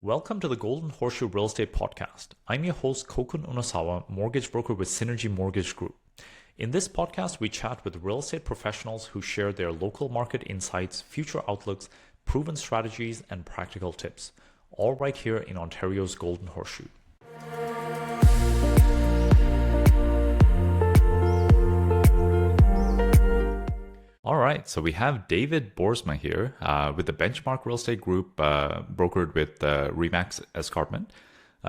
Welcome to the Golden Horseshoe Real Estate Podcast. I'm your host, Koukun Unosawa, mortgage broker with Synergy Mortgage Group. In this podcast, we chat with real estate professionals who share their local market insights, future outlooks, proven strategies, and practical tips, all right here in Ontario's Golden Horseshoe. All right, so we have David Boersma here with the Benchmark Real Estate Group, brokered with Remax Escarpment.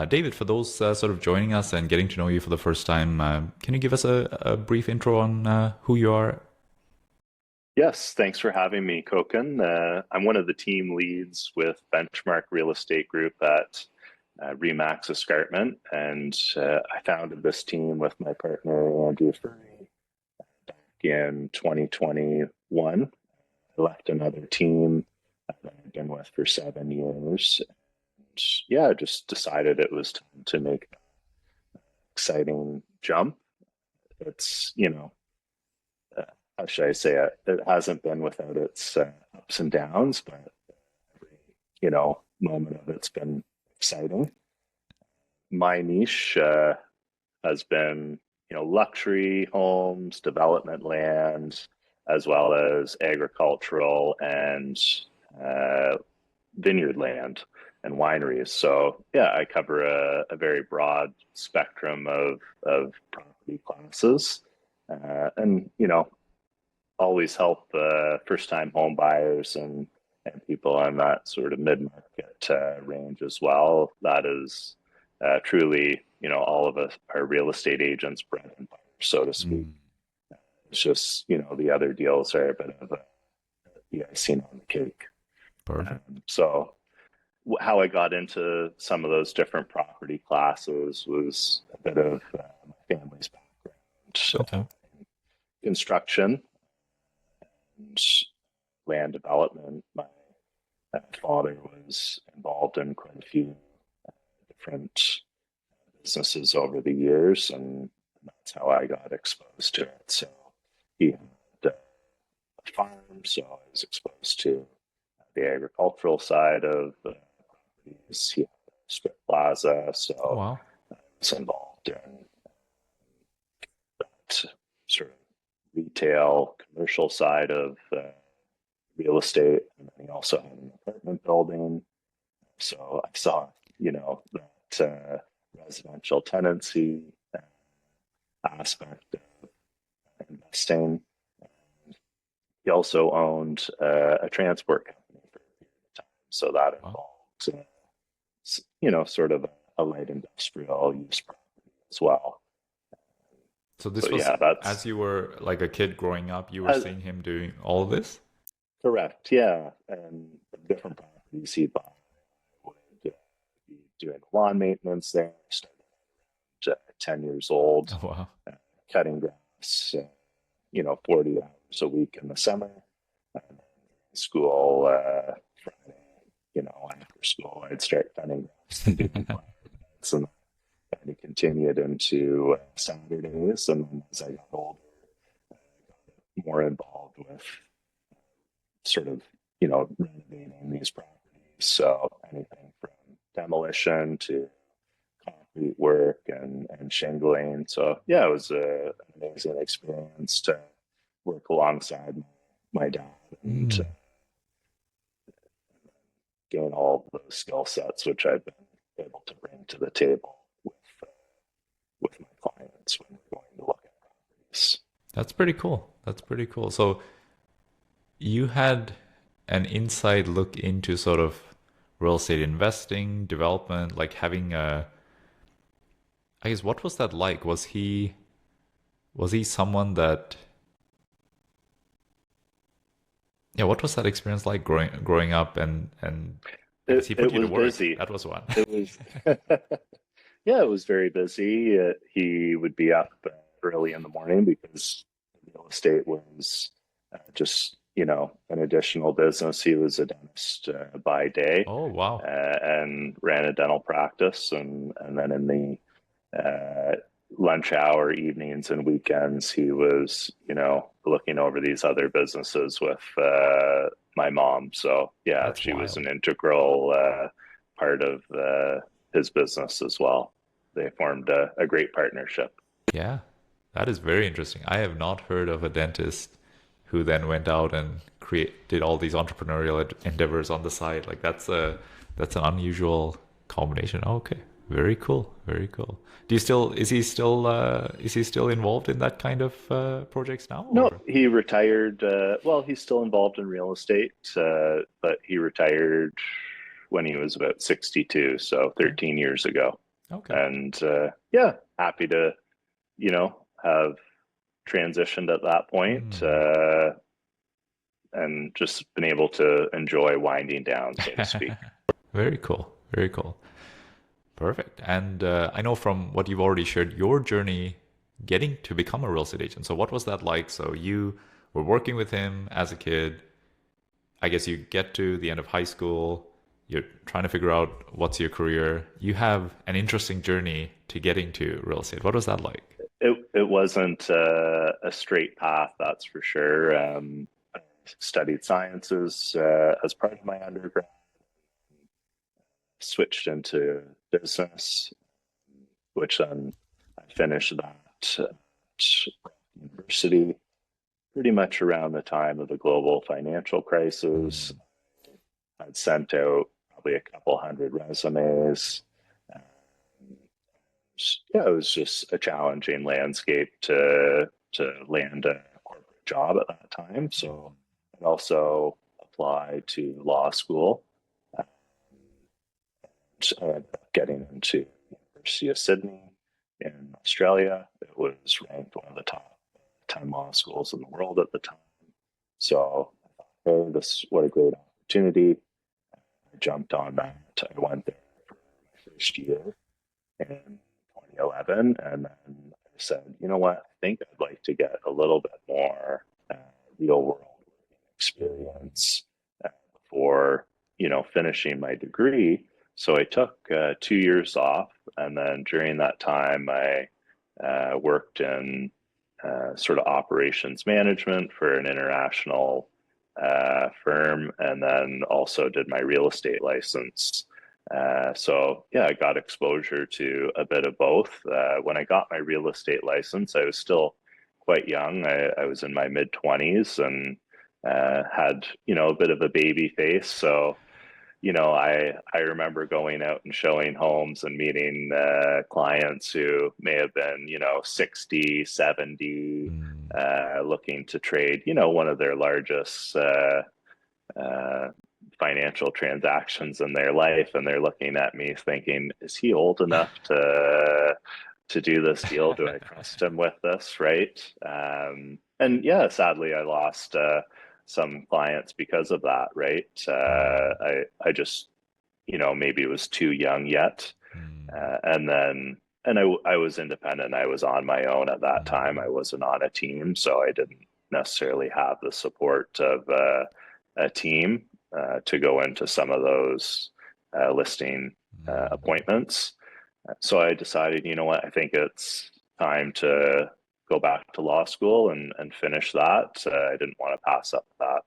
David, for those sort of joining us and getting to know you for the first time, can you give us a brief intro on who you are? Yes, thanks for having me, Koken. I'm one of the team leads with Benchmark Real Estate Group at Remax Escarpment, and I founded this team with my partner, Andrew Furry, in 2021. I left another team that I've been with for 7 years. And yeah, just decided it was time to make an exciting jump. It's, how should I say it? It hasn't been without its ups and downs, but every, moment of it's been exciting. My niche has been luxury homes, development land, as well as agricultural and vineyard land and wineries. So yeah, I cover a very broad spectrum of property classes, and always help first-time home buyers and people in that sort of mid-market range as well. That is truly, all of us are real estate agents, bread and butter, so to speak. It's just, the other deals are a bit of the icing on the cake. Perfect. So how I got into some of those different property classes was a bit of my family's background. So Okay. construction and land development. My father was involved in quite a few different businesses over the years, and that's how I got exposed to it. So he had a farm, so I was exposed to the agricultural side of the properties. He had a strip plaza, so Wow. I was involved in that sort of retail, commercial side of real estate. And then he also had an apartment building. So I saw, that residential tenancy aspect of investing. And he also owned a transport company for a period of time. So that Wow. involved, sort of a light industrial use property as well. So this So was yeah, that's as you were like a kid growing up, you were uh, seeing him doing all of this? correct. Yeah, and the different properties he bought would be doing lawn maintenance there. Started at 10 years old, Oh, wow. cutting grass, 40 hours a week in the summer. And school, Friday, after school, I'd start cutting grass and doing plants, and then it continued into Saturdays. And then as I got older, I got more involved with sort of, renovating these properties. So anything from demolition to concrete work and shingling. So yeah, it was an amazing experience to work alongside my dad and gain all of those skill sets, which I've been able to bring to the table with my clients when we're going to look at properties. That's pretty cool. That's pretty cool. So you had an inside look into sort of real estate investing, development, like having a, I guess, what was that like? Was he someone that, yeah, what was that experience like growing up and I guess It, he put it you to was work. busy. That was one. It was, yeah, it was very busy. He would be up early in the morning because real estate was just, an additional business. He was a dentist by day, Oh, wow. and ran a dental practice. And then in the lunch hour, evenings, and weekends, he was, looking over these other businesses with my mom. So yeah, That's she was an wild. integral part of his business as well. They formed a great partnership. Yeah, that is very interesting. I have not heard of a dentist who then went out and did all these entrepreneurial endeavors on the side. Like that's an unusual combination. Okay, very cool, very cool. Do you still is he still involved in that kind of projects now, No, or? he retired. Well, he's still involved in real estate, but he retired when he was about 62, so Okay, 13 years ago. okay. And yeah, happy to, have transitioned at that point, Hmm. and just been able to enjoy winding down, so to speak. Very cool, very cool. Perfect. And I know from what you've already shared, your journey getting to become a real estate agent. So what was that like? So you were working with him as a kid. I guess you get to the end of high school. You're trying to figure out what's your career. You have an interesting journey to getting to real estate. What was that like? It wasn't a straight path, that's for sure. I studied sciences as part of my undergrad, switched into business, which then I finished that at university pretty much around the time of the global financial crisis. Mm, I'd sent out probably a couple hundred resumes. Um, yeah, it was just a challenging landscape to land a corporate job at that time. So I also applied to law school. Uh, I ended up getting into University of Sydney in Australia. It was ranked one of the top 10 law schools in the world at the time. So I thought, hey, this what a great opportunity. I jumped on that. I went there for my first year in 2011, and then I said, you know what? I think I'd like to get a little bit more real world experience before finishing my degree. So I took 2 years off, and then during that time, I worked in sort of operations management for an international firm, and then also did my real estate license. So yeah, I got exposure to a bit of both. When I got my real estate license, I was still quite young. I was in my mid 20s and had a bit of a baby face. So I remember going out and showing homes and meeting clients who may have been 60, 70, mm. looking to trade one of their largest uh, financial transactions in their life, and they're looking at me thinking, is he old enough to do this deal? Do I trust him with this, right? And yeah, sadly I lost some clients because of that, right? Mm, I just maybe was too young yet. mm, And then I was independent. I was on my own at that time. I mm, wasn't on a team, so I didn't necessarily have the support of a team to go into some of those listing mm, appointments. So I decided, you know what, I think it's time to go back to law school and finish that. I didn't want to pass up that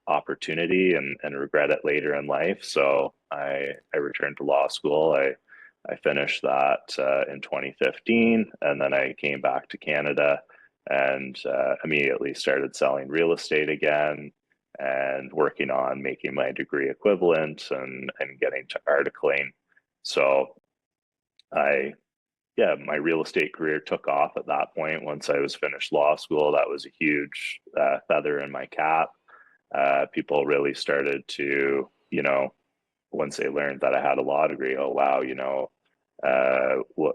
opportunity and regret it later in life. So I returned to law school. I finished that in 2015, and then I came back to Canada and immediately started selling real estate again and working on making my degree equivalent and getting to articling. So I yeah, my real estate career took off at that point. Once I was finished law school, that was a huge feather in my cap. People really started to, once they learned that I had a law degree, oh wow, what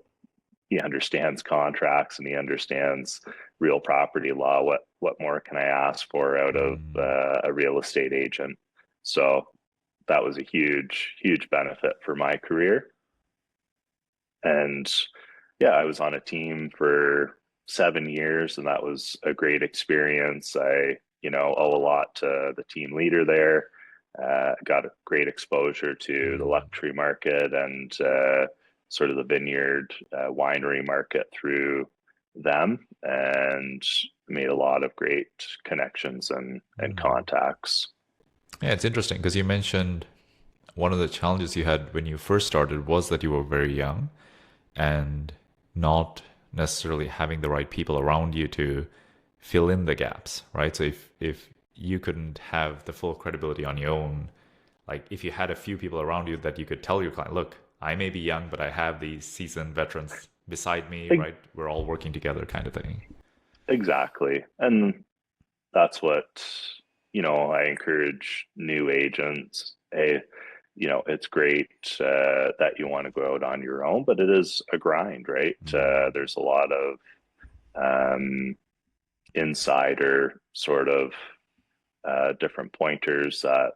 he understands contracts and he understands real property law. What more can I ask for out of mm, a real estate agent? So that was a huge benefit for my career. And yeah, I was on a team for 7 years, and that was a great experience. I, owe a lot to the team leader there. Got a great exposure to the mm. luxury market and sort of the vineyard winery market through them, and made a lot of great connections and Mm. contacts. Yeah, it's interesting because you mentioned one of the challenges you had when you first started was that you were very young and not necessarily having the right people around you to fill in the gaps, right? So if you couldn't have the full credibility on your own, like if you had a few people around you that you could tell your client, look, I may be young, but I have these seasoned veterans beside me, E- right? We're all working together kind of thing. Exactly. And that's what, I encourage new agents. Hey, it's great that you want to go out on your own, but it is a grind, right? Mm. There's a lot of um, insider sort of different pointers that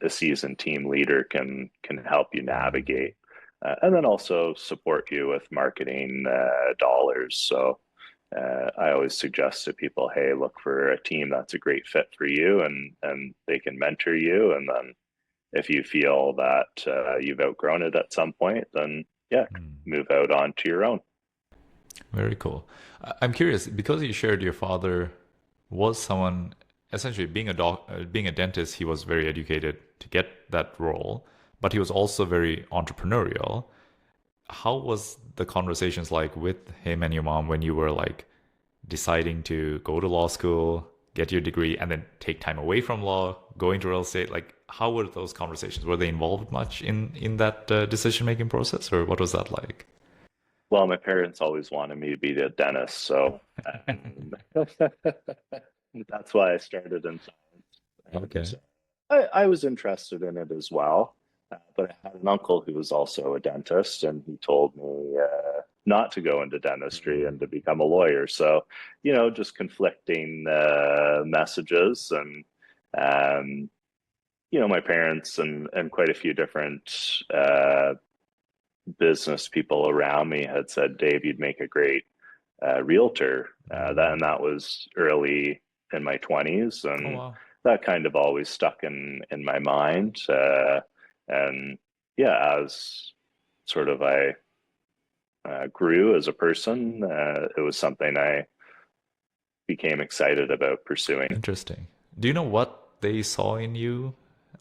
a seasoned team leader can help you Mm. navigate, and then also support you with marketing dollars. So I always suggest to people, hey, look for a team that's a great fit for you, and they can mentor you. And then if you feel that you've outgrown it at some point, then yeah, Mm. move out onto your own. Very cool. I'm curious because you shared your father was someone essentially being a dentist. He was very educated to get that role, but he was also very entrepreneurial. How was the conversations like with him and your mom when you were like deciding to go to law school, get your degree, and then take time away from law, go into real estate? Like, how were those conversations? Were they involved much in that decision making process, or what was that like? Well, my parents always wanted me to be a dentist, so that's why I started in Okay. science. And I was interested in it as well, but I had an uncle who was also a dentist, and he told me not to go into dentistry and to Mm. become a lawyer. So, just conflicting messages, and um, my parents and quite a few different business people around me had said, Dave, you'd make a great realtor. That was early in my 20s, Oh and wow. that kind of always stuck in my mind. And yeah, as sort of I grew as a person, it was something I became excited about pursuing. Interesting. Do you know what they saw in you,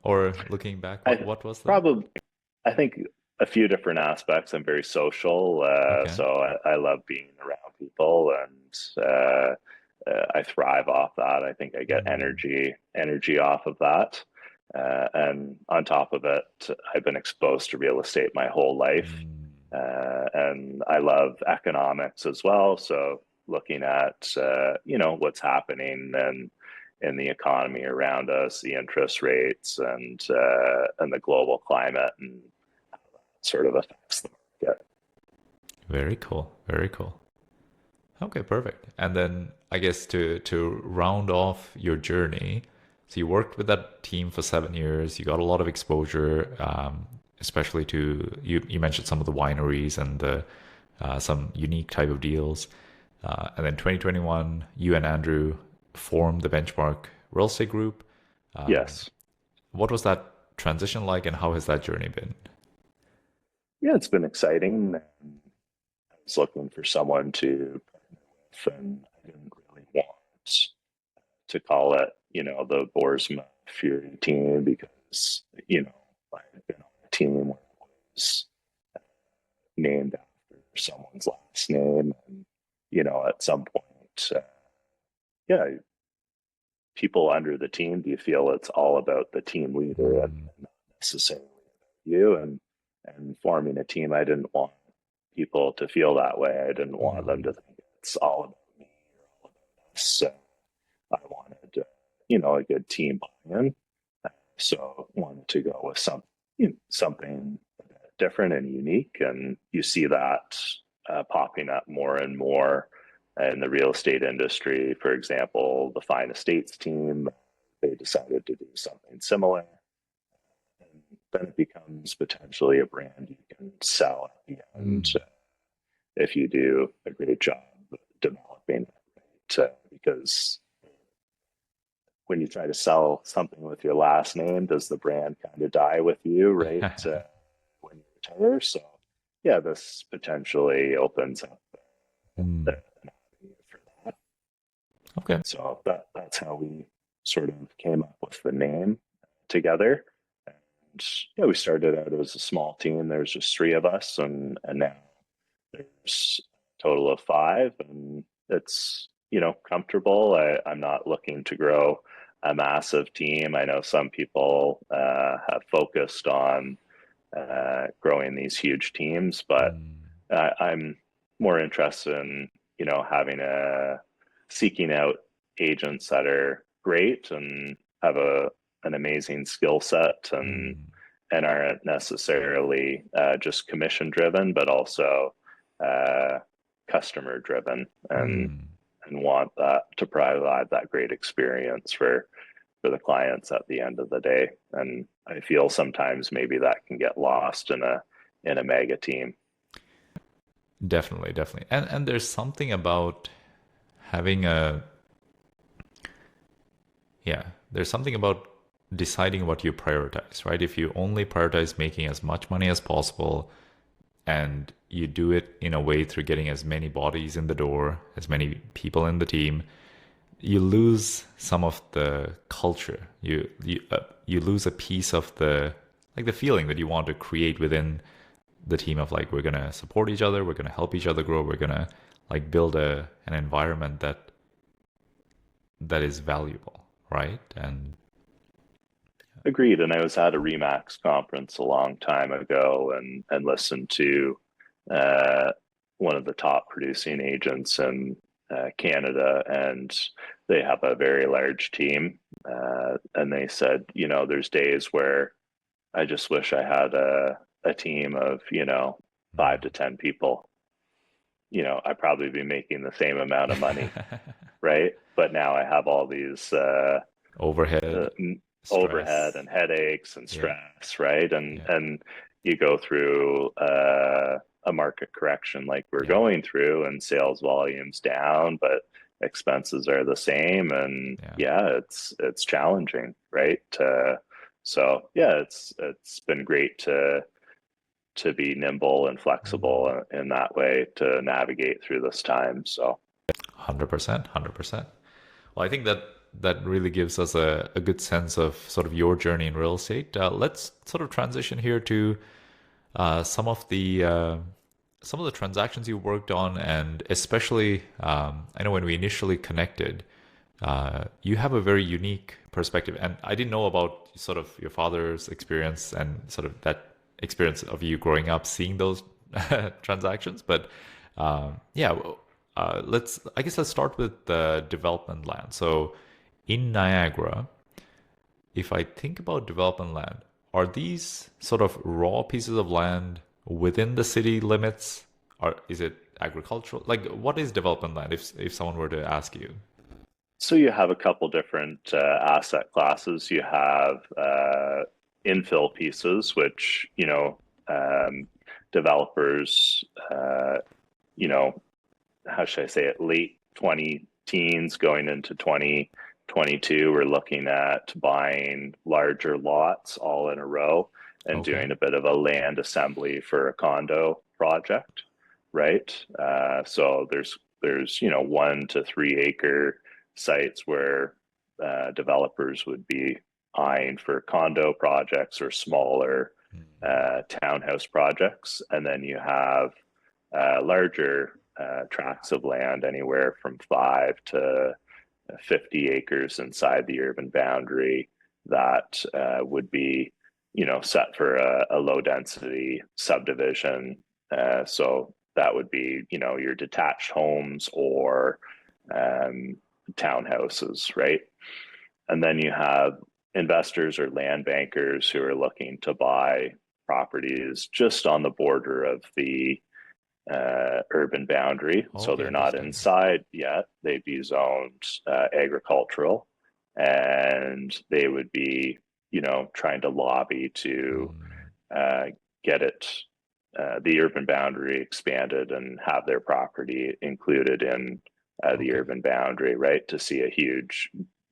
or looking back, what I what was that? probably, I think a few different aspects. I'm very social, Okay. so I love being around people, and I thrive off that. I think I get Mm. energy off of that, and on top of it, I've been exposed to real estate my whole life, Mm. and I love economics as well. So looking at what's happening and in the economy around us, the interest rates, and the global climate, and sort of affects the market. Very cool. Very cool. Okay, perfect. And then I guess to round off your journey, so you worked with that team for 7 years. You got a lot of exposure, especially to you mentioned some of the wineries and the some unique type of deals. And then 2021, you and Andrew formed the Benchmark Real Estate Group. Um, Yes, what was that transition like, and how has that journey been? yeah, it's been exciting. I was looking for someone to partner with, and I didn't really want to call it, the Boersma Fury team because I had been on a team where it was named after someone's last name, and at some point, yeah, people under the team, do you feel it's all about the team leader and Mm. not necessarily about you? And forming a team, I didn't want people to feel that way. I didn't want them to Mm. think it's all about me or all about us. So I wanted, a good team buy-in. So wanted to go with something different and unique, and you see that popping up more and more in the real estate industry. For example, the Fine Estates team, they decided to do something similar, and then it becomes potentially a brand you can sell at the end Mm. if you do a great job developing it. Right? Because when you try to sell something with your last name, does the brand kind of die with you, right? When you retire. So, yeah, this potentially opens up an Mm. avenue for that. Okay. So that's how we sort of came up with the name together. yeah, we started out as a small team. There's just three of us, and now there's a total of five, and it's, comfortable. I'm not looking to grow a massive team. I know some people have focused on growing these huge teams, but Mm, I'm more interested in, having seeking out agents that are great and have an amazing skill set, mm, and aren't necessarily just commission driven, but also uh, customer driven, mm. and want that to provide that great experience for the clients at the end of the day. And I feel sometimes maybe that can get lost in a mega team. Definitely, definitely. And there's something about having a yeah, there's something about deciding what you prioritize, right? If you only prioritize making as much money as possible and you do it in a way through getting as many bodies in the door, as many people in the team, you lose some of the culture. You lose a piece of the like the feeling that you want to create within the team of like we're gonna support each other, we're gonna help each other grow, we're gonna like build an environment that is valuable, right? And Agreed. And I was at a Remax conference a long time ago, and listened to uh, one of the top producing agents in Canada, and they have a very large team. And they said, there's days where I just wish I had a team of, 5 to 10 people. I'd probably be making the same amount of money, right? But now I have all these uh, overhead, overhead stress. and headaches and Yeah, stress, right? And yeah, and you go through a market correction like we're yeah, going through, and sales volumes down, but expenses are the same, and yeah. yeah, it's challenging, right? So yeah, it's been great to be nimble and Mm. flexible in that way to navigate through this time. So 100%, 100%. Well, I think that really gives us a good sense of sort of your journey in real estate. Let's sort of transition here to some of the transactions you worked on, and especially I know when we initially connected, you have a very unique perspective, and I didn't know about sort of your father's experience and sort of that experience of you growing up seeing those transactions. But yeah, I guess let's start with the development land. So in Niagara, if I think about development land, are these sort of raw pieces of land within the city limits? Or is it agricultural? Like, what is development land if someone were to ask you? So you have a couple different asset classes. You have infill pieces, which developers, you know, how should I say it, late 20 teens going into 2022, we're looking at buying larger lots all in a row and Okay. doing a bit of a land assembly for a condo project, right? So there's 1 to 3 acre sites where developers would be eyeing for condo projects or smaller Mm. townhouse projects, and then you have larger tracts of land, anywhere from 5 to 50 acres inside the urban boundary, that would be, set for a low density subdivision. So that would be, your detached homes or um, townhouses, right? And then you have investors or land bankers who are looking to buy properties just on the border of the urban boundary. So Okay, they're not interesting. inside yet. They'd be zoned agricultural, and they would be, trying to lobby to Mm. uh, get the urban boundary expanded and have their property included in the Okay. urban boundary, right? To see a huge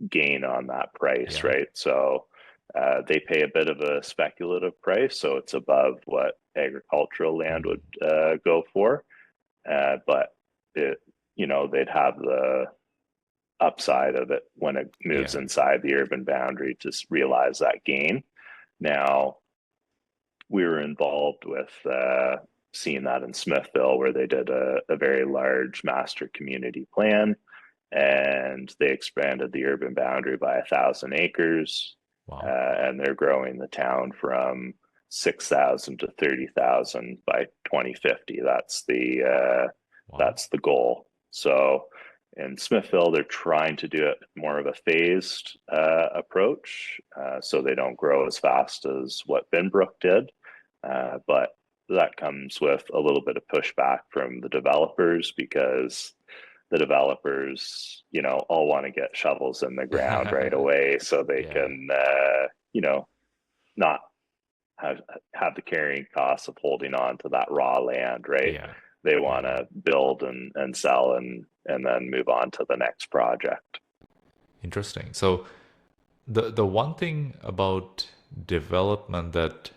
gain on that price, Yeah. right? So they pay a bit of a speculative price, so it's above what agricultural land Mm. would go for. But it, they'd have the upside of it when it moves Yeah. inside the urban boundary to realize that gain. Now, we were involved with seeing that in Smithville, where they did a very large master community plan, and they expanded the urban boundary by 1,000 acres, Wow. and they're growing the town from 6,000 to 30,000 by 2050. Wow. That's the goal. So in Smithville, they're trying to do it more of a phased approach, so they don't grow as fast as what Binbrook did. But that comes with a little bit of pushback from the developers, because the developers, all want to get shovels in the ground right away so they Yeah. can, not have the carrying costs of holding on to that raw land, right? Yeah. They want Yeah. to build and sell and then move on to the next project. Interesting. So the one thing about development that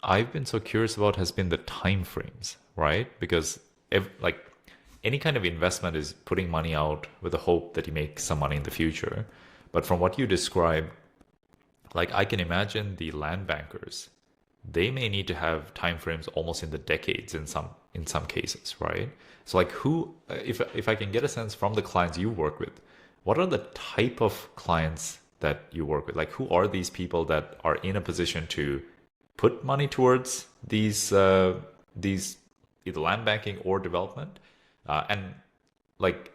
I've been so curious about has been the time frames, right? Because if like any kind of investment is putting money out with the hope that you make some money in the future. But from what you described, like I can imagine the land bankers, they may need to have timeframes almost in the decades in some cases, right? So like who if I can get a sense from the clients you work with, what are the type of clients that you work with? Like who are these people that are in a position to put money towards these either land banking or development? And like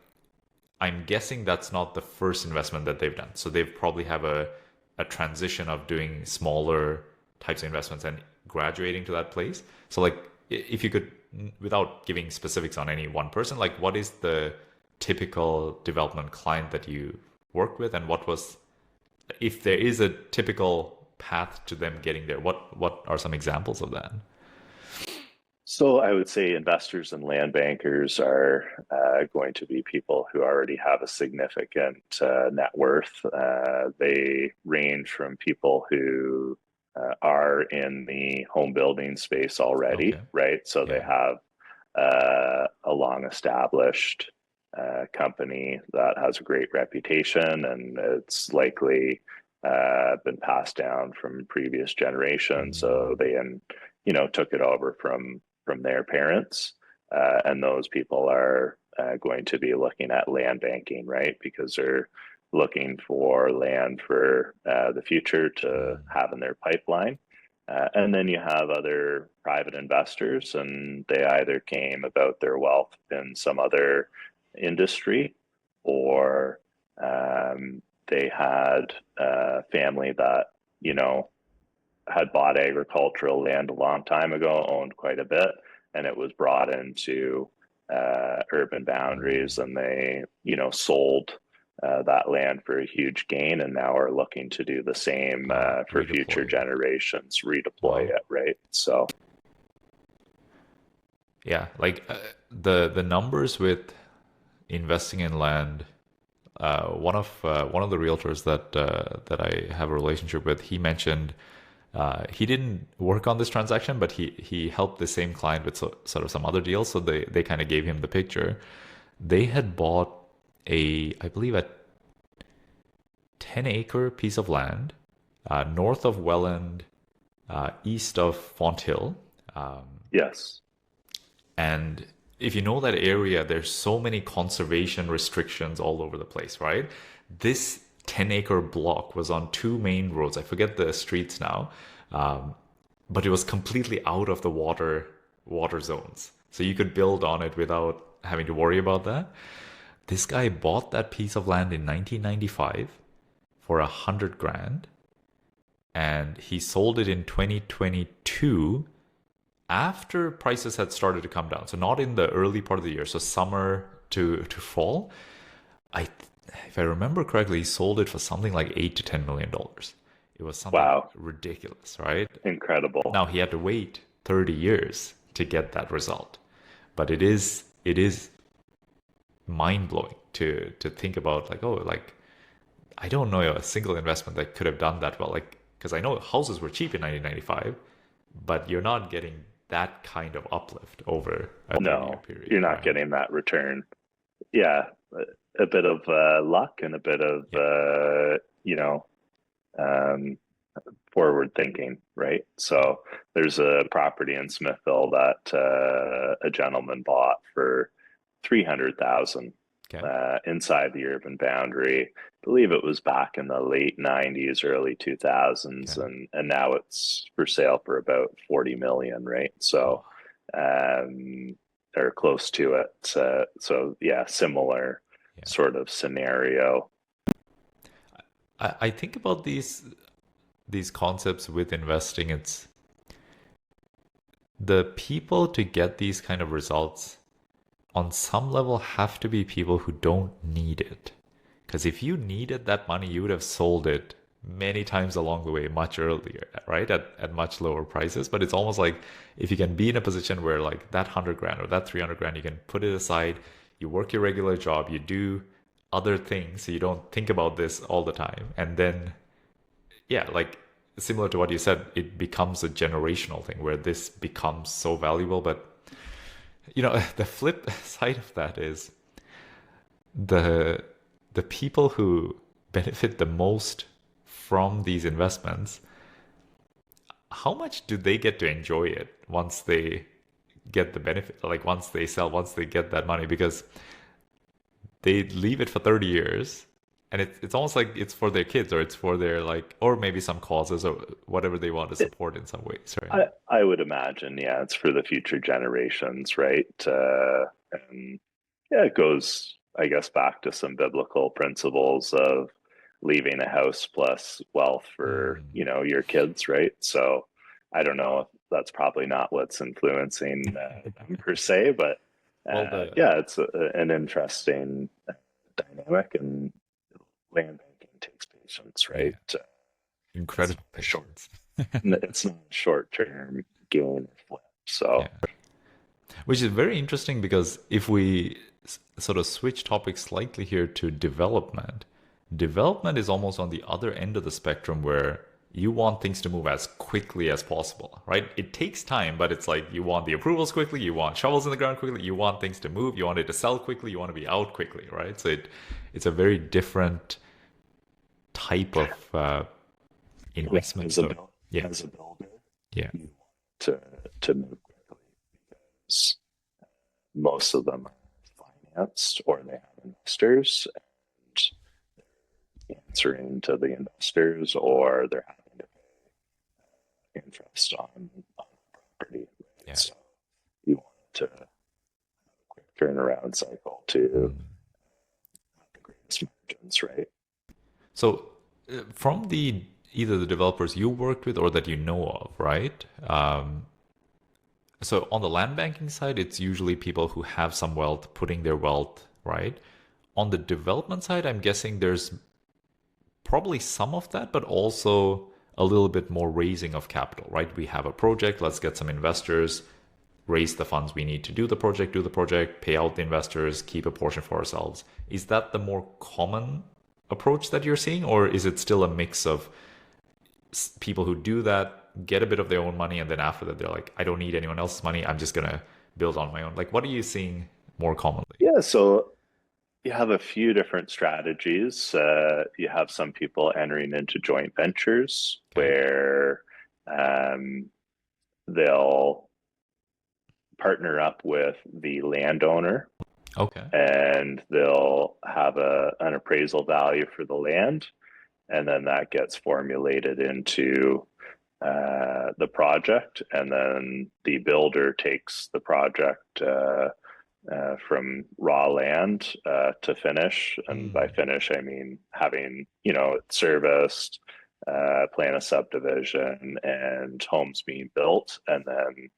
I'm guessing that's not the first investment that they've done. So they probably have a transition of doing smaller types of investments and graduating to that place. So like if you could, without giving specifics on any one person, like what is the typical development client that you work with, and what was, if there is a typical path to them getting there, what are some examples of that? So I would say investors and land bankers are going to be people who already have a significant net worth. They range from people who are in the home building space already, Okay. right? So they Yeah. have a long established company that has a great reputation, and it's likely been passed down from previous generations. So Mm, they took it over from their parents, and those people are going to be looking at land banking, right? Because they're looking for land for the future to mm, have in their pipeline. And then you have other private investors, and they either came about their wealth in some other industry, or they had a family that, you know, had bought agricultural land a long time ago, owned quite a bit, and it was brought into urban boundaries, mm. and they, sold that land for a huge gain, and now are looking to do the same for future Redeploy. generations, redeploy Wow. it, right? So, Yeah, like the numbers with investing in land. One of the realtors that I have a relationship with, he mentioned he didn't work on this transaction, but he helped the same client with sort of some other deals. So they kind of gave him the picture. They had bought I believe, a 10-acre piece of land north of Welland, east of Fonthill. Um, yes. And if you know that area, there's so many conservation restrictions all over the place, right? This 10-acre block was on two main roads. I forget the streets now, um, but it was completely out of the water zones. So you could build on it without having to worry about that. This guy bought that piece of land in 1995 for 100 grand, and he sold it in 2022 after prices had started to come down. So not in the early part of the year, so summer to fall. I If I remember correctly, he sold it for something like $8 to $10 million. It was something Wow. ridiculous, right? Incredible. Now he had to wait 30 years to get that result. But it is mind blowing to think about, like, oh, like I don't know a single investment that could have done that well. Like, because I know houses were cheap in 1995, but you're not getting that kind of uplift over a 30-year No, period, you're not right? getting that return. Yeah, a bit of luck and a bit of, Yeah. um, forward thinking, right? So there's a property in Smithville that a gentleman bought for 300,000 Okay. inside the urban boundary. I believe it was back in the late 90s, early 2000s, Okay. and now it's for sale for about 40 million, right? So Wow. they're close to it. So yeah, similar Yeah. sort of scenario. I think about these concepts with investing. It's the people to get these kind of results on some level have to be people who don't need it. Because if you needed that money, you would have sold it many times along the way, much earlier, right? At much lower prices. But it's almost like if you can be in a position where like that 100 grand or that 300 grand, you can put it aside, you work your regular job, you do other things, so you don't think about this all the time. And then, yeah, like similar to what you said, it becomes a generational thing where this becomes so valuable. But, the flip side of that is the the people who benefit the most from these investments, how much do they get to enjoy it once they get the benefit, like once they sell, once they get that money? Because they leave it for 30 years and it's almost like it's for their kids or it's for their like, or maybe some causes or whatever they want to support in some ways, right? I would imagine, yeah, it's for the future generations, right? And yeah, it goes, I guess, back to some biblical principles of leaving a house plus wealth for, Mm. your kids, right? So I don't know if that's probably not what's influencing them per se, but Well, the yeah, it's an interesting dynamic, and land banking takes patience, yeah, right? It's incredible not a short, patience. it's not a short-term gain or flip. Yeah. So Which is very interesting because if we sort of switch topics slightly here to development, development is almost on the other end of the spectrum where you want things to move as quickly as possible, right? It takes time, but it's like you want the approvals quickly, you want shovels in the ground quickly, you want things to move, you want it to sell quickly, you want to be out quickly, right? So it's a very different type of investment. as a So yeah, as a builder, yeah, you want to move quickly because most of them are financed or they have investors and answering to the investors, or they're having to pay interest on property. Right? yeah. So you want to have a quick turnaround cycle to Mm. have the greatest margins, right? So, from the either the developers you worked with or that you know of, right? So on the land banking side, it's usually people who have some wealth putting their wealth, right? On the development side, I'm guessing there's probably some of that, but also a little bit more raising of capital, right? We have a project, let's get some investors, raise the funds we need to do the project, pay out the investors, keep a portion for ourselves. Is that the more common approach that you're seeing, or is it still a mix of people who do that, get a bit of their own money, and then after that, they're like, I don't need anyone else's money. I'm just going to build on my own. Like, what are you seeing more commonly? Yeah, so you have a few different strategies. You have some people entering into joint ventures Okay. where um, they'll partner up with the landowner Okay. and they'll have an appraisal value for the land. And then that gets formulated into the project. And then the builder takes the project from raw land to finish. And by Mm, finish, I mean having, it serviced, plan a subdivision, and homes being built. And then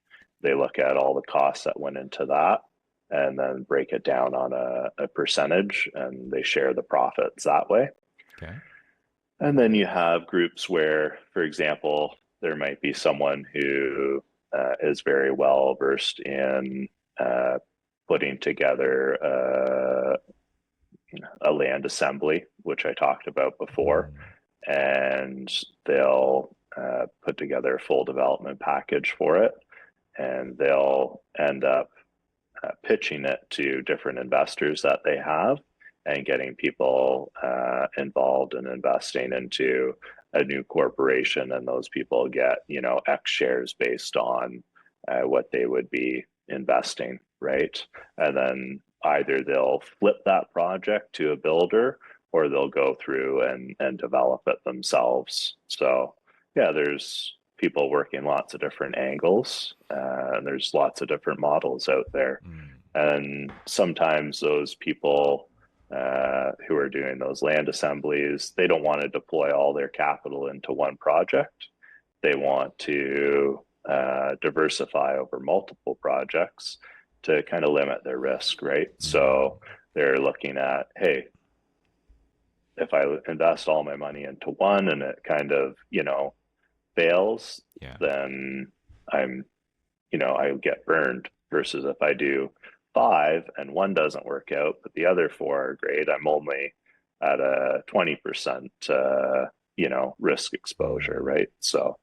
they look at all the costs that went into that and then break it down on a percentage and they share the profits that way. okay. And then you have groups where, for example, there might be someone who is very well versed in uh, putting together a land assembly, which I talked about before, Mm, and they'll put together a full development package for it, and they'll end up pitching it to different investors that they have. and getting people involved and investing into a new corporation, and those people get, X shares based on what they would be investing, right? And then either they'll flip that project to a builder or they'll go through and develop it themselves. So yeah, there's people working lots of different angles, and there's lots of different models out there. Mm. And sometimes those people who are doing those land assemblies, they don't want to deploy all their capital into one project. They want to diversify over multiple projects to kind of limit their risk, right? Mm. So they're looking at, hey, if I invest all my money into one and it kind of, fails, Yeah. then I'm, I get burned, versus if I do five and one doesn't work out, but the other four are great, I'm only at a 20%, risk exposure, Mm. right? So,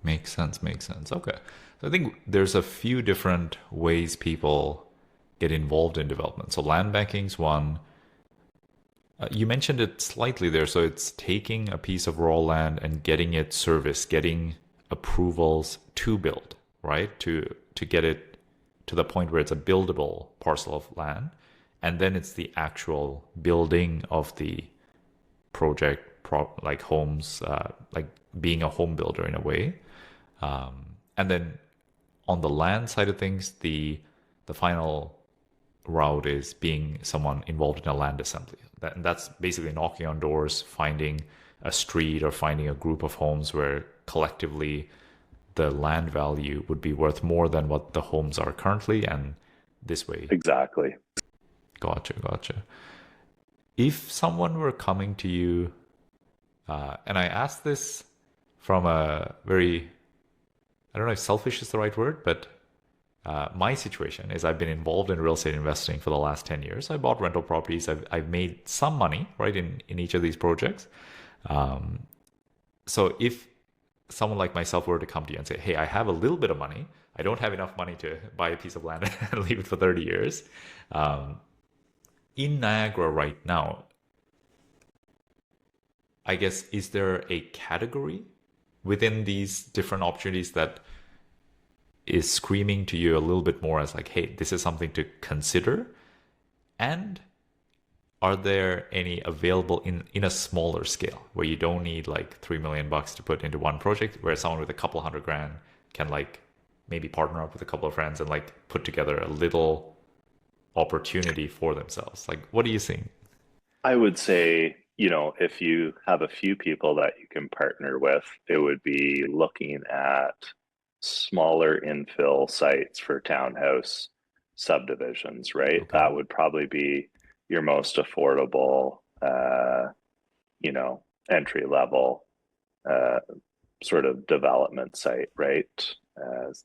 Makes sense. Makes sense. Okay. So I think there's a few different ways people get involved in development. So land banking's one. You mentioned it slightly there. So it's taking a piece of raw land and getting it serviced, getting approvals to build, right? To get it to the point where it's a buildable parcel of land. And then it's the actual building of the project, like homes, like being a home builder in a way. And then on the land side of things, the final route is being someone involved in a land assembly. That's basically knocking on doors, finding a street or finding a group of homes where collectively the land value would be worth more than what the homes are currently. And this way, exactly. gotcha, gotcha. If someone were coming to you, and I asked this from a very, I don't know if selfish is the right word, but my situation is I've been involved in real estate investing for the last 10 years. I bought rental properties. I've made some money, right, in each of these projects. So if someone like myself were to come to you and say, hey, I have a little bit of money. I don't have enough money to buy a piece of land and leave it for 30 years. Um, in Niagara right now, I guess, is there a category within these different opportunities that is screaming to you a little bit more as like, hey, this is something to consider? And are there any available in a smaller scale where you don't need like 3 million bucks to put into one project, where someone with a couple hundred grand can like maybe partner up with a couple of friends and like put together a little opportunity for themselves? Like, what are you seeing? I would say, if you have a few people that you can partner with, it would be looking at smaller infill sites for townhouse subdivisions, right? Okay. That would probably be your most affordable, you know, entry level uh, sort of development site, right?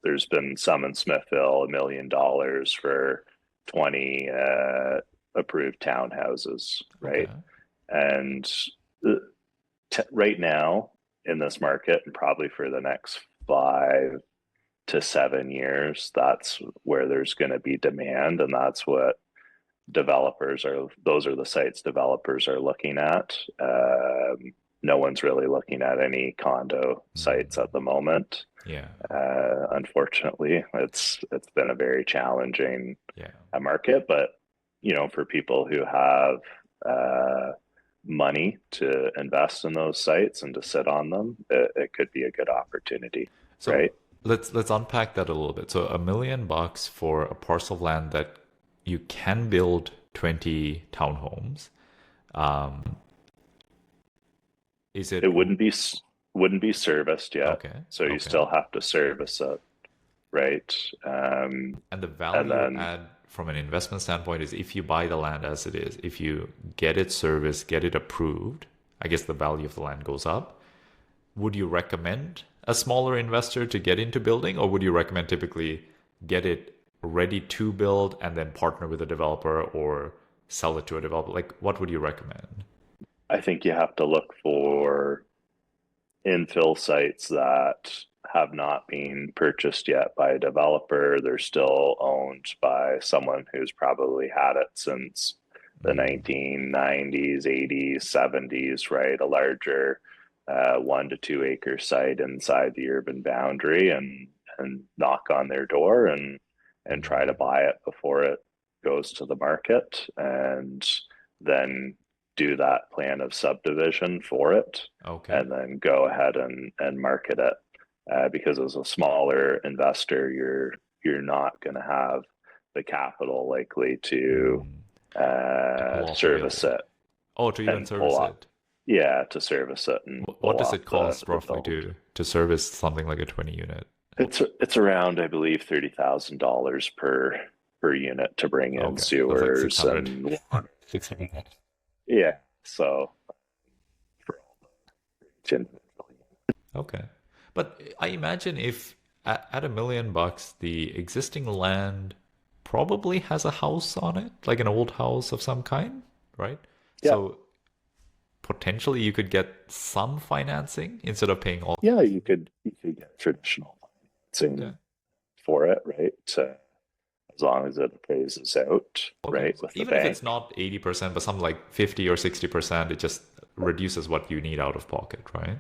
There's been some in Smithville, $1 million for 20 approved townhouses, right? Okay. And right now in this market, and probably for the next 5 to 7 years, that's where there's going to be demand, and that's what developers are. Those are the sites developers are looking at. No one's really looking at any condo sites Mm, at the moment. yeah. Unfortunately, it's been a very challenging Yeah. market, but for people who have uh, money to invest in those sites and to sit on them, it could be a good opportunity, So right? let's unpack that a little bit. So $1 million for a parcel of land that you can build 20 townhomes. Um, is it It wouldn't be serviced yet, okay? so you Okay. still have to service it, right? And the And value then add from an investment standpoint is if you buy the land as it is, if you get it serviced, get it approved, I guess the value of the land goes up. Would you recommend a smaller investor to get into building, or would you recommend typically get it ready to build and then partner with a developer or sell it to a developer? Like, what would you recommend? I think you have to look for infill sites that have not been purchased yet by a developer. They're still owned by someone who's probably had it since the 1990s, 80s, 70s, right? A larger 1 to 2 acre site inside the urban boundary, and knock on their door and try to buy it before it goes to the market, and then do that plan of subdivision for it, Okay. and then go ahead and market it. Because as a smaller investor, you're not going to have the capital likely to Pull off the service building. it Oh, to even and pull service off. it. Yeah, to service it and What pull does off it cost the roughly build. to service something like a 20 unit? It's around, I believe, $30,000 per unit to bring in Okay, that's like sewers 600. and water. 600. Yeah, so for all the individual units. Okay. But I imagine if at $1 million, the existing land probably has a house on it, like an old house of some kind, right? Yeah, So potentially you could get some financing instead of paying all. yeah, you could get traditional Okay. financing for it, right? As long as it appraises out, Okay. right, with the Even if it's bank. not 80%, but something like 50 or 60%, it just reduces what you need out of pocket, right?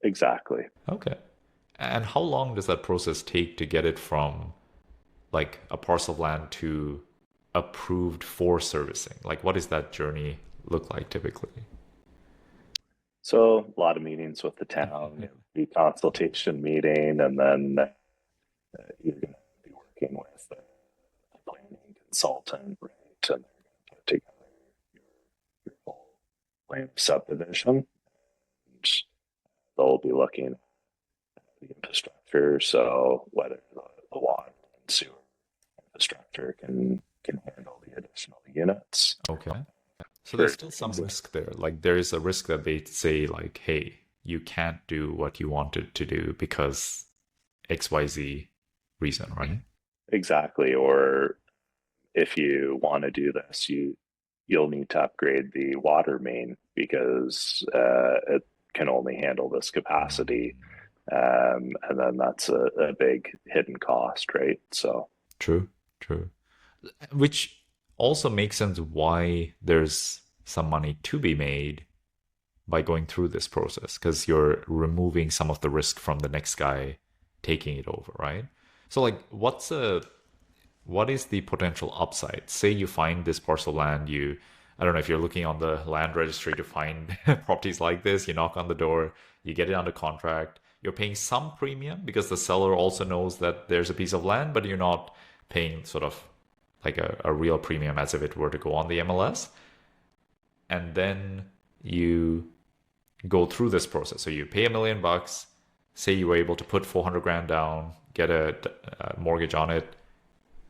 Exactly. Okay. And how long does that process take to get it from like a parcel of land to approved for servicing? Like, what does that journey look like typically? So a lot of meetings with the town, the consultation meeting, and then you're going to be working with a planning consultant, right? And they're going to put together your whole plan of subdivision. And they'll be looking at the infrastructure, so whether the water and sewer infrastructure can handle the additional units. Okay. So there's For still some risk there. Like, there is a risk that they say, like, hey, you can't do what you wanted to do because XYZ reason, right? exactly, or if you want to do this, you'll need to upgrade the water main because it can only handle this capacity, and then that's a big hidden cost, right? So True, true. Which also makes sense why there's some money to be made by going through this process because you're removing some of the risk from the next guy taking it over, right? So like what is the potential upside? Say you find this parcel of land, I don't know if you're looking on the land registry to find properties like this, you knock on the door, you get it under contract, you're paying some premium because the seller also knows that there's a piece of land, but you're not paying sort of like a real premium as if it were to go on the MLS. And then you go through this process. So you pay $1 million, say you were able to put 400 grand down, get a mortgage on it.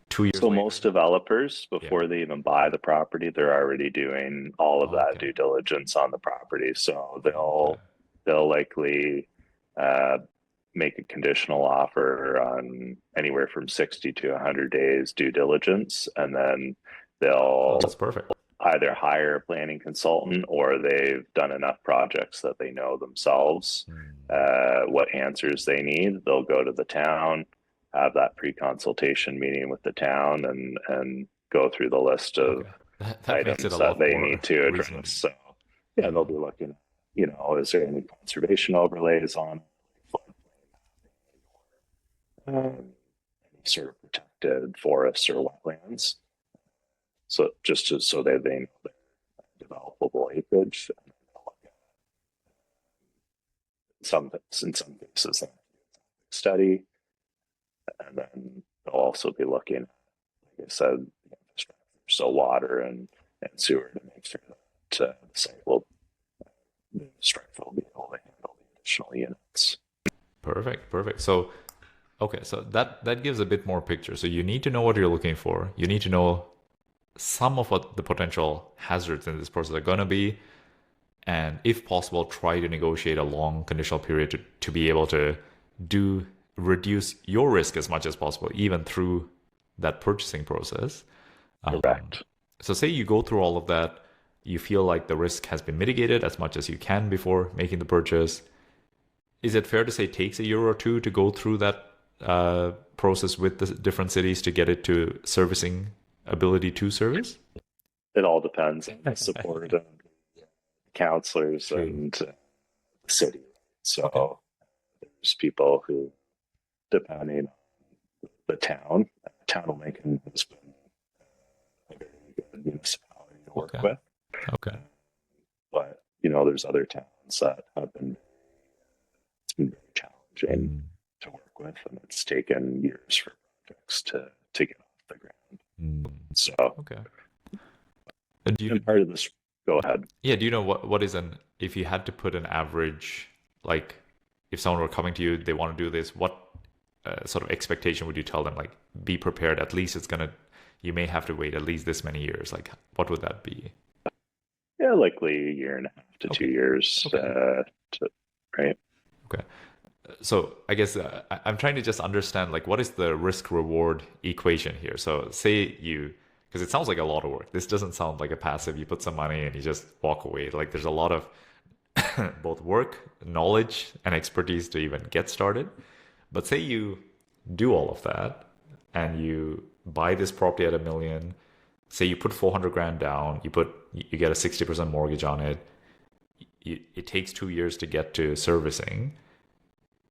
2 years so later. most developers, Yeah. before they even buy the property, they're already doing all of that Okay. due diligence on the property. So Okay. they'll likely uh, make a conditional offer on anywhere from 60 to 100 days due diligence, and then Oh, they'll that's perfect. either hire a planning consultant or they've done enough projects that they know themselves what answers they need. They'll go to the town, have that pre-consultation meeting with the town, and go through the list of Okay. That makes it a items that lot they more need to reasonable. address. So yeah, they'll be looking, is there any conservation overlays on any sort of protected forests or wetlands? So so they know their developable acreage. In some cases, study, and then they'll also be looking, like I said, the infrastructure, so water and sewer, to make sure that the site the infrastructure will be able to handle the additional units. Perfect. Perfect. So, okay, so that gives a bit more picture. So you need to know what you're looking for. You need to know some of what the potential hazards in this process are going to be, and if possible, try to negotiate a long conditional period to be able to reduce your risk as much as possible, even through that purchasing process. Correct. So say you go through all of that, you feel like the risk has been mitigated as much as you can before making the purchase. Is it fair to say it takes a year or two to go through that process with the different cities to get it to servicing ability to service? it all depends on the support of counselors True. and the city. Okay. So there's people who, depending on the town of Lincoln has been a very good municipality to work Okay. with. Okay. But there's other towns that have been it's been very challenging Mm, to work with, and it's taken years for projects to get off the ground. mm. So, Okay. And do you, and part of this, go ahead. yeah, do you know what is an, if you had to put an average, like if someone were coming to you, they want to do this, what sort of expectation would you tell them? Like, be prepared, at least you may have to wait at least this many years. Like, what would that be? Yeah, likely a year and a half to Okay. 2 years. Okay. Right. Okay. So I guess I'm trying to just understand, like, what is the risk reward equation here? So say because it sounds like a lot of work. This doesn't sound like a passive. You put some money and you just walk away. Like there's a lot of both work, knowledge, and expertise to even get started. But say you do all of that and you buy this property at 1 million. Say you put 400 grand down. You get a 60% mortgage on it. It takes 2 years to get to servicing.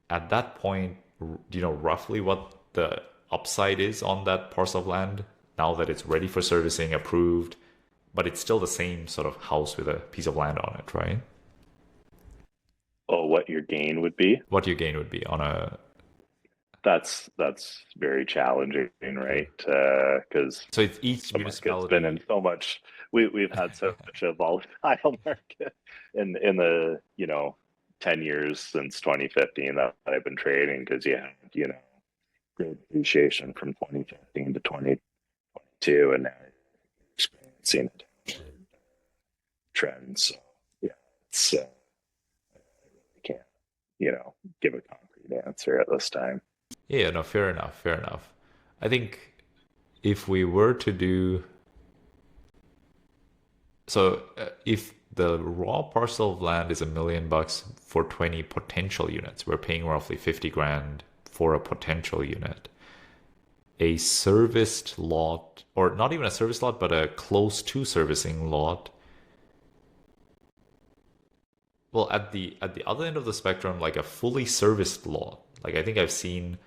At that point, do you know roughly what the upside is on that parcel of land now that it's ready for servicing, approved, but it's still the same sort of house with a piece of land on it, right? Oh, what your gain would be? What your gain would be on a. That's very challenging, Okay. right? Because So it's each the market's been in municipality. so much. We've had such a volatile market in the 10 years since 2015 that I've been trading, because you had great appreciation from 2015 to 2022, and now you're experiencing a trend. So yeah, it's I can't give a concrete answer at this time. Yeah, no, fair enough, fair enough. I think if we were to do so, if the raw parcel of land is $1 million for 20 potential units, we're paying roughly 50 grand for a potential unit. A serviced lot, or not even a serviced lot, but a close to servicing lot. Well, at the other end of the spectrum, like a fully serviced lot. Like I think I've seen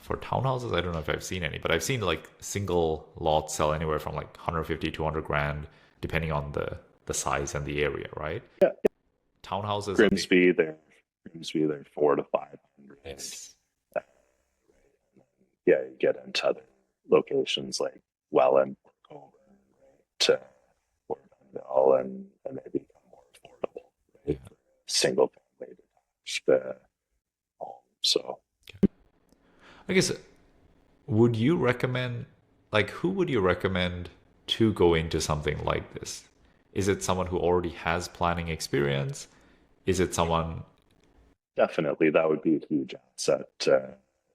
for townhouses, I don't know if I've seen any, but I've seen like single lots sell anywhere from like 150, 200 grand, depending on the size and the area, right? Yeah, Townhouses, I think. Grimsby, they're 400 to 500. Yes. Yeah, you get into other locations like Welland, Coburn, right, or Benville, and they become more affordable, Yeah. right, for single family detached home. So I guess, would you recommend, like, who would you recommend to go into something like this? Is it someone who already has planning experience? Is it someone, definitely that would be a huge asset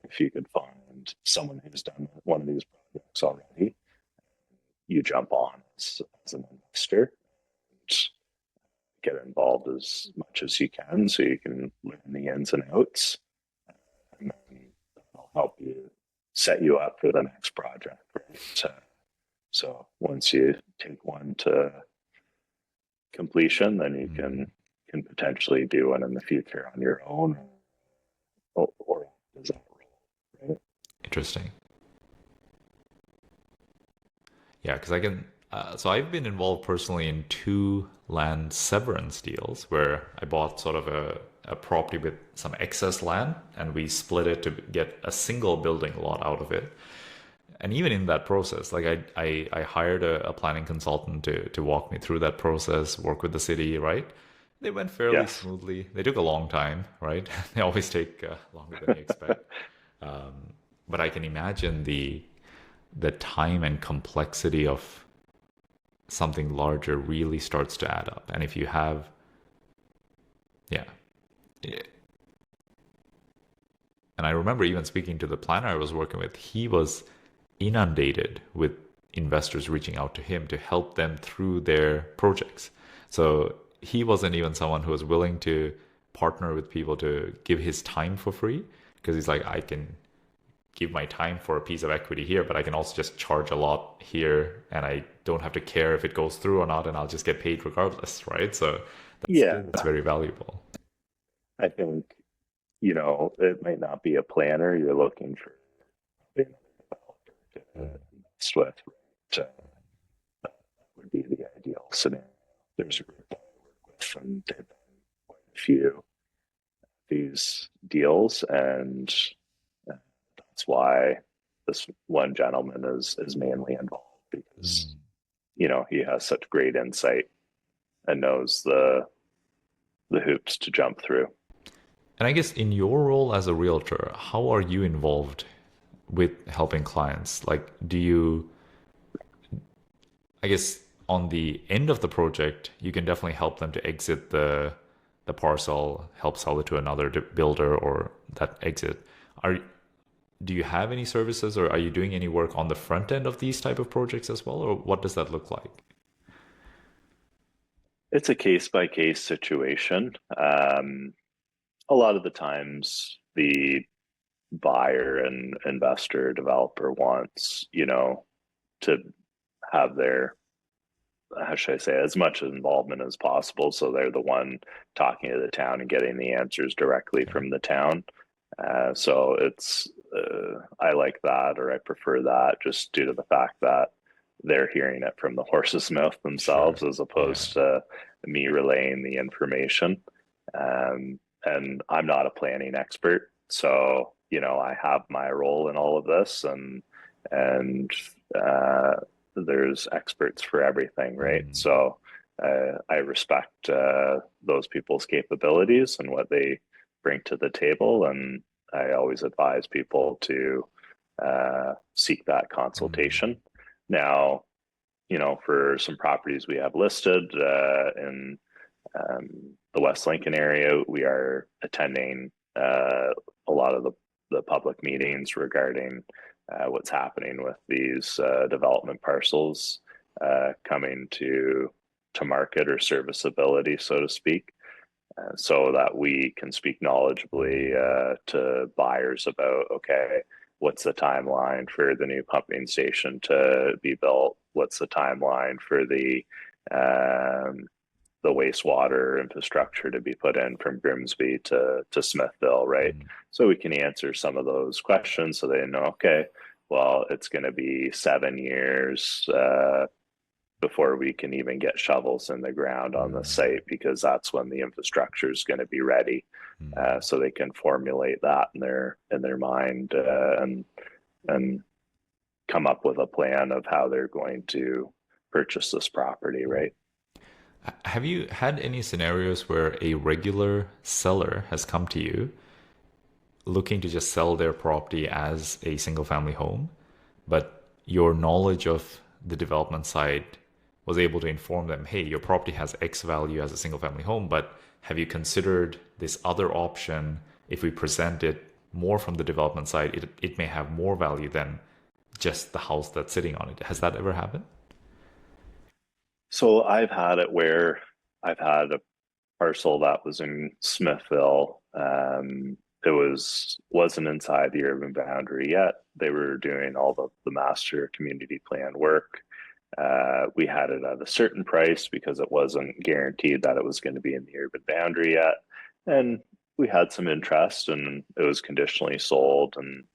if you could find someone who's done one of these projects already. You jump on as an investor and get involved as much as you can so you can learn the ins and outs, and then that'll help you set you up for the next project, right? So once you take one to completion, then you hmm, can potentially do one in the future on your own, or as that role, right? interesting? Yeah, because so I've been involved personally in two land severance deals where I bought sort of a property with some excess land and we split it to get a single building lot out of it. And even in that process, like I hired a planning consultant to walk me through that process, work with the city, right? They went fairly Yes. smoothly. They took a long time, right? They always take longer than you expect. Um, but I can imagine the time and complexity of something larger really starts to add up. And if you have, yeah. And I remember even speaking to the planner I was working with, he was inundated with investors reaching out to him to help them through their projects. So he wasn't even someone who was willing to partner with people to give his time for free because he's like, I can give my time for a piece of equity here, but I can also just charge a lot here, and I don't have to care if it goes through or not, and I'll just get paid regardless, right? So Yeah, that's very valuable. I think, it might not be a planner you're looking for to invest with. But, would be the ideal scenario. There's a group I work with, and they've done quite a few of these deals, and that's why this one gentleman is mainly involved because Mm. he has such great insight and knows the hoops to jump through. And I guess in your role as a realtor, how are you involved with helping clients? Like, do you, I guess on the end of the project, you can definitely help them to exit the parcel, help sell it to another builder or that exit. Are Do you have any services or are you doing any work on the front end of these type of projects as well, or what does that look like? It's a case by case situation. A lot of the times, the buyer and investor developer wants, to have their, how should I say, as much involvement as possible. So they're the one talking to the town and getting the answers directly Okay. from the town. So I like that, or I prefer that, just due to the fact that they're hearing it from the horse's mouth Sure. themselves, as Yeah. opposed to me relaying the information. And I'm not a planning expert, so I have my role in all of this, and uh, there's experts for everything, right? Mm. So I respect those people's capabilities and what they bring to the table, and I always advise people to seek that Mm. consultation. Now, for some properties we have listed in um, the West Lincoln area, we are attending a lot of the public meetings regarding what's happening with these development parcels coming to market or serviceability, so to speak, so that we can speak knowledgeably Mm. to buyers about, okay, what's the timeline for the new pumping station to be built? What's the timeline for um, the wastewater infrastructure to be put in from Grimsby to Smithville, right? Mm. So we can answer some of those questions so they know, okay, well, it's going to be 7 years before we can even get shovels in the ground on the Mm. site, because that's when the infrastructure is going to be ready. Mm. So they can formulate that in their mind, and come up with a plan of how they're going to purchase this property, right? Have you had any scenarios where a regular seller has come to you looking to just sell their property as a single family home, but your knowledge of the development side was able to inform them, hey, your property has X value as a single family home, but have you considered this other option? If we present it more from the development side, it may have more value than just the house that's sitting on it. Has that ever happened? So I've had it where I've had a parcel that was in Smithville. It wasn't inside the urban boundary yet. They were doing all the master community plan work. We had it at a certain price because it wasn't guaranteed that it was going to be in the urban boundary yet, and we had some interest, and it was conditionally sold, and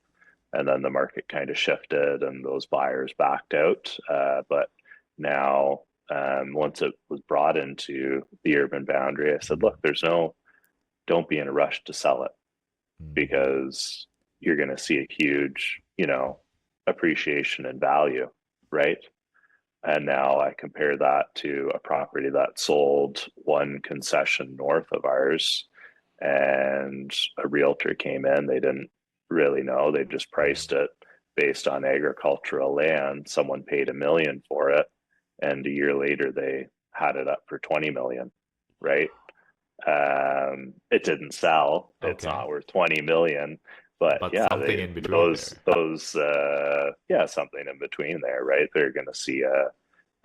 then the market kind of shifted, and those buyers backed out. But now, once it was brought into the urban boundary, I said, look, don't be in a rush to sell it, Mm. because you're going to see a huge, appreciation in value, right? And now I compare that to a property that sold one concession north of ours, and a realtor came in. They didn't really know. They just priced it based on agricultural land. Someone paid $1 million for it, and a year later they had it up for 20 million, right? It didn't sell. It's Okay. not worth 20 million, but But yeah, something they in between those there. those yeah, something in between there, right? They're going to see a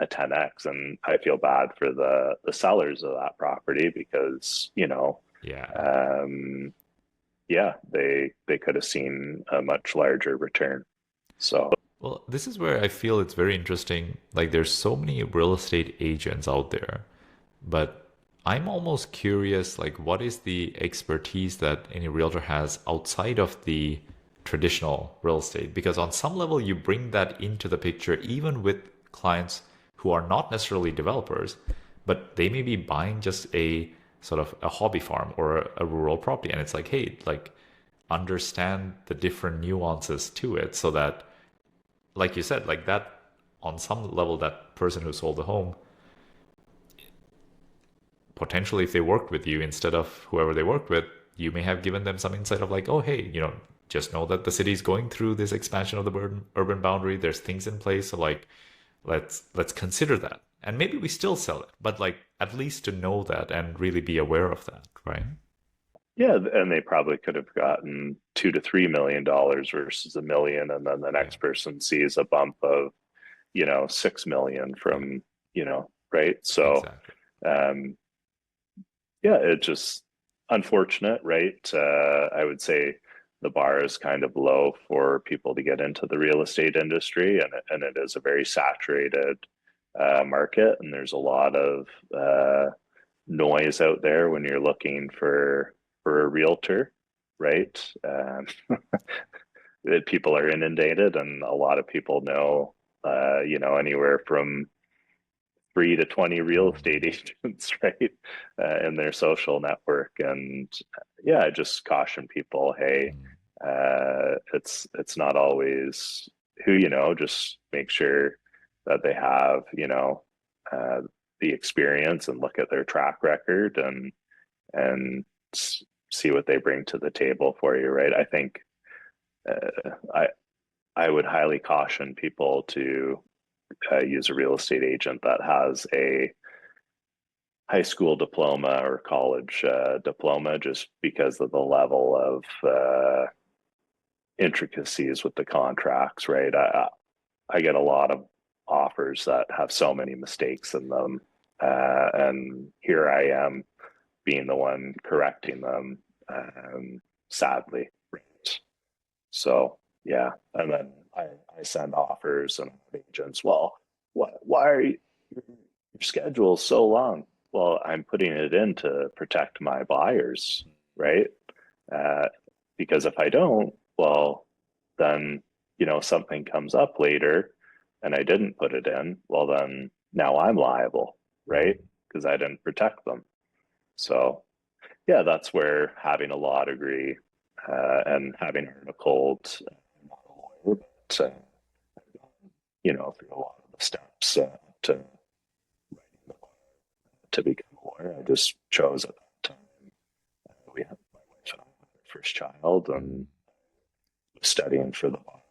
10x, and I feel bad for the sellers of that property, because Yeah. um, yeah, they could have seen a much larger return. So Well, this is where I feel it's very interesting. Like, there's so many real estate agents out there, but I'm almost curious, like, what is the expertise that any realtor has outside of the traditional real estate? Because on some level, you bring that into the picture, even with clients who are not necessarily developers, but they may be buying just a sort of a hobby farm or a rural property. And it's like, hey, like, understand the different nuances to it so that, like you said, like that on some level, that person who sold the home, potentially if they worked with you instead of whoever they worked with, you may have given them some insight of like, oh, hey, just know that the city is going through this expansion of the urban boundary. There's things in place. So like, let's consider that. And maybe we still sell it, but like at least to know that and really be aware of that, right? yeah, and they probably could have gotten $2 to $3 million versus a million, and then the Yeah, next person sees a bump of 6 million yeah, from right. So exactly. um, yeah, it just unfortunate, right? I would say the bar is kind of low for people to get into the real estate industry, and it is a very saturated market, and there's a lot of noise out there when you're looking for a realtor, right? That people are inundated, and a lot of people know, anywhere from 3 to 20 real estate Mm, agents, right, in their social network. And yeah, I just caution people, hey, mm, it's not always who you know. Just make sure that they have uh, the experience, and look at their track record, and see what they bring to the table for you, right? I think I would highly caution people to use a real estate agent that has a high school diploma or college diploma, just because of the level of intricacies with the contracts, right? I get a lot of offers that have so many mistakes in them, and here I am being the one correcting them, sadly, right? So yeah, and then I send offers and agents. Well, why are your schedule is so long? Well, I'm putting it in to protect my buyers, right? Uh, because if I don't, well, then something comes up later, and I didn't put it in. Well, then now I'm liable, right? mm. Because I didn't protect them. So yeah, that's where having a law degree and having articled, not a lawyer, but through a lot of the steps to writing the bar to become a lawyer. I just chose at that time. We had my wife and I had our first child, and was studying for the bar.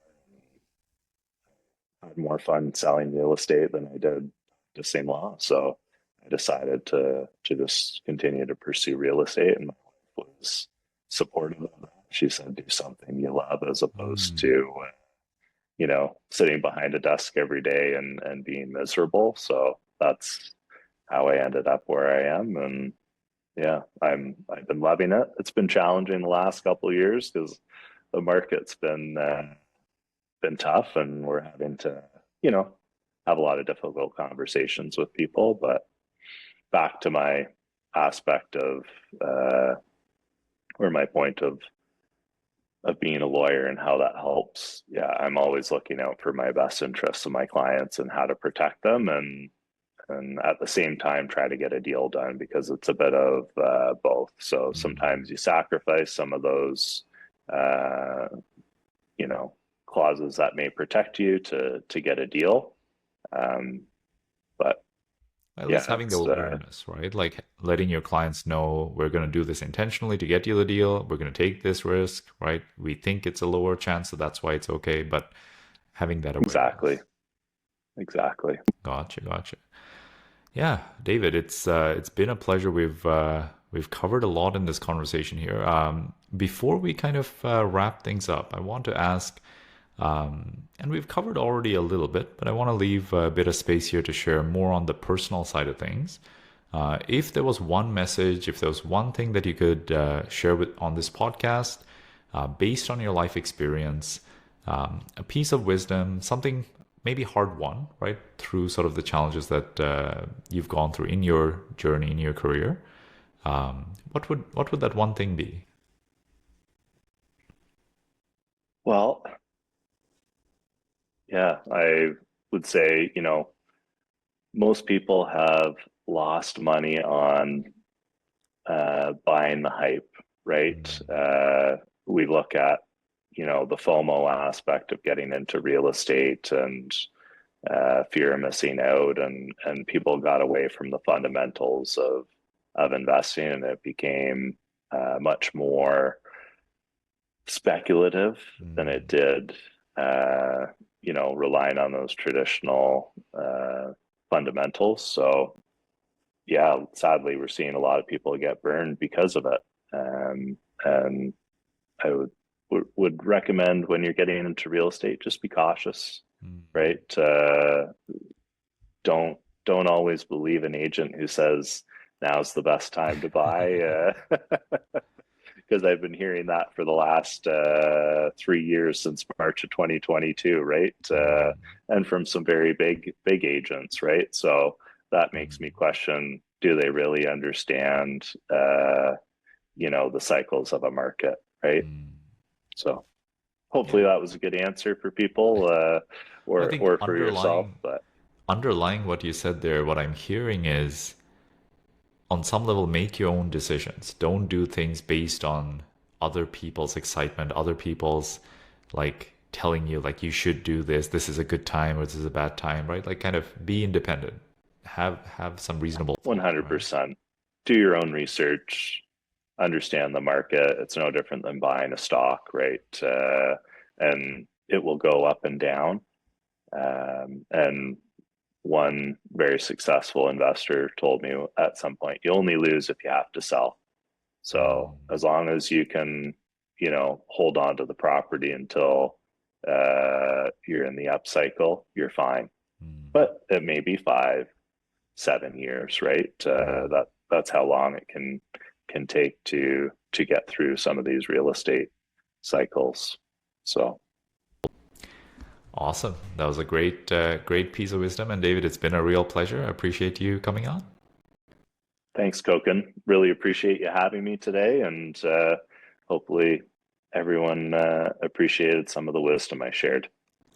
I had more fun selling real estate than I did the same law. So I decided to just continue to pursue real estate, and my wife was supportive of that. She said, "Do something you love, as opposed Mm. to sitting behind a desk every day and being miserable." So that's how I ended up where I am, and yeah, I've been loving it. It's been challenging the last couple of years because the market's been tough, and we're having to you know have a lot of difficult conversations with people. But back to my aspect of uh, or my point of being a lawyer and how that helps. Yeah, I'm always looking out for my best interests of my clients and how to protect them, and at the same time try to get a deal done, because it's a bit of both. So Mm. sometimes you sacrifice some of those uh, you know clauses that may protect you to get a deal. um, but At least yeah, having the it's awareness, right? Like letting your clients know we're going to do this intentionally to get you the deal. We're going to take this risk, right? We think it's a lower chance, so that's why it's okay. But having that exactly, awareness. exactly. Gotcha, gotcha. Yeah, David, it's been a pleasure. We've covered a lot in this conversation here. Before we kind of wrap things up, I want to ask, and we've covered already a little bit, but I want to leave a bit of space here to share more on the personal side of things. If there was one message, if there was one thing that you could share with on this podcast, based on your life experience, a piece of wisdom, something maybe hard won, right, through sort of the challenges that you've gone through in your journey, in your career, what would that one thing be? Well, yeah, I would say, most people have lost money on buying the hype, right? Mm, We look at, the FOMO aspect of getting into real estate and fear of missing out, and people got away from the fundamentals of investing, and it became much more speculative than it mm, did, uh, relying on those traditional fundamentals. So yeah, sadly, we're seeing a lot of people get burned because of it. And I would recommend when you're getting into real estate, just be cautious, mm, right? Don't don't always believe an agent who says now's the best time to buy, because I've been hearing that for the last 3 years since March of 2022, right? mm, And from some very big agents, right? So that makes me mm, question: do they really understand, the cycles of a market, right? mm. So hopefully Yeah. that was a good answer for people, I think or for yourself. underlying But underlying what you said there, what I'm hearing is on some level, make your own decisions. Don't do things based on other people's excitement, other people's like telling you like you should do this, this is a good time or this is a bad time, right? Like kind of be independent. Have some reasonable thought, right? 100%, do your own research, understand the market. It's no different than buying a stock, right? And it will go up and down. And one very successful investor told me at some point, you only lose if you have to sell. So Mm, as long as you can, hold on to the property until you're in the upcycle, you're fine. mm, But it may be 5, 7 years, right? mm. That's how long it can take to get through some of these real estate cycles. So Awesome. That was a great piece of wisdom. And David, it's been a real pleasure. I appreciate you coming on. thanks, Koken. Really appreciate you having me today, and hopefully everyone appreciated some of the wisdom I shared.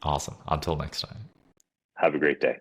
Awesome. Until next time. Have a great day.